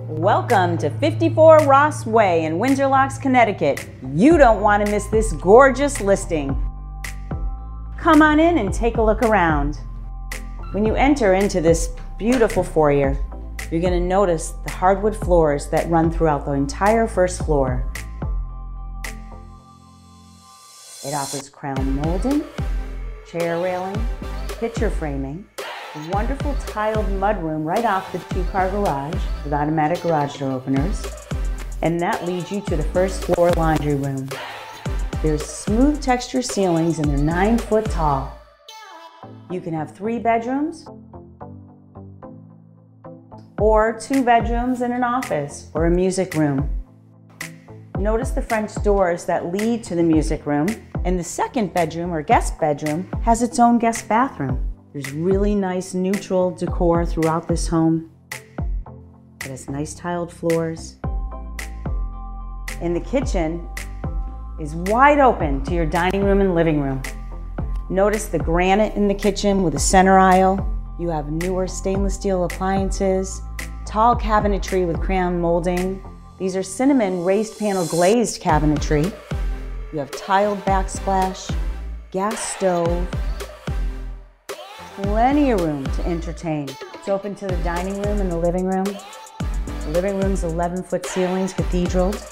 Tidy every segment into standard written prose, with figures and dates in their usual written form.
Welcome to 54 Ross Way in Windsor Locks, Connecticut. You don't want to miss this gorgeous listing. Come on in and take a look around. When you enter into this beautiful foyer, you're going to notice the hardwood floors that run throughout the entire first floor. It offers crown molding, chair railing, picture framing, a wonderful tiled mudroom right off the two-car garage with automatic garage door openers. And that leads you to the first floor laundry room. There's smooth texture ceilings and they're 9 foot tall. You can have 3 bedrooms or 2 bedrooms and an office or a music room. Notice the French doors that lead to the music room, and the second bedroom or guest bedroom has its own guest bathroom. There's really nice neutral decor throughout this home. It has nice tiled floors. And the kitchen is wide open to your dining room and living room. Notice the granite in the kitchen with a center aisle. You have newer stainless steel appliances, tall cabinetry with crown molding. These are cinnamon raised panel glazed cabinetry. You have tiled backsplash, gas stove, plenty of room to entertain. It's open to the dining room and the living room. The living room's 11 foot ceilings, cathedraled,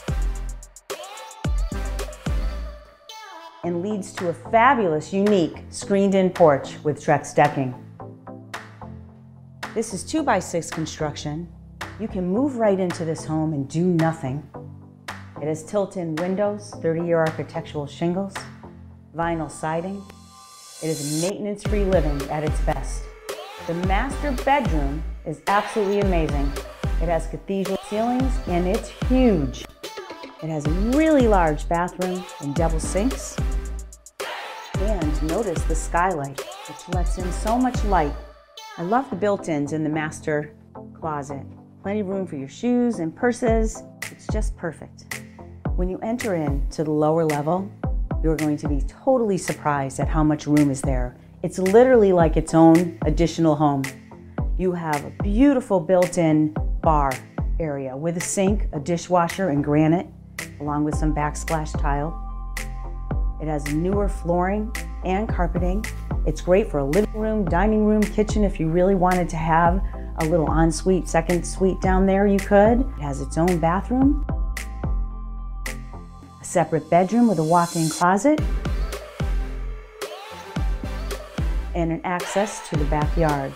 and leads to a fabulous, unique, screened-in porch with Trex decking. This is 2x6 construction. You can move right into this home and do nothing. It has tilt-in windows, 30-year architectural shingles, vinyl siding. It is maintenance-free living at its best. The master bedroom is absolutely amazing. It has cathedral ceilings and it's huge. It has a really large bathroom and double sinks. And notice the skylight, which lets in so much light. I love the built-ins in the master closet. Plenty of room for your shoes and purses. It's just perfect. When you enter into the lower level, you're going to be totally surprised at how much room is there. It's literally like its own additional home. You have a beautiful built-in bar area with a sink, a dishwasher, and granite, along with some backsplash tile. It has newer flooring and carpeting. It's great for a living room, dining room, kitchen. If you really wanted to have a little ensuite, second suite down there, you could. It has its own bathroom, a separate bedroom with a walk-in closet, and an access to the backyard.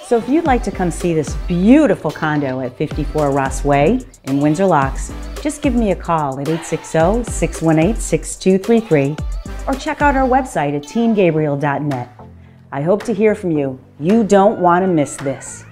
So if you'd like to come see this beautiful condo at 54 Ross Way in Windsor Locks, just give me a call at 860-618-6233 or check out our website at teamgabriel.net. I hope to hear from you. You don't want to miss this.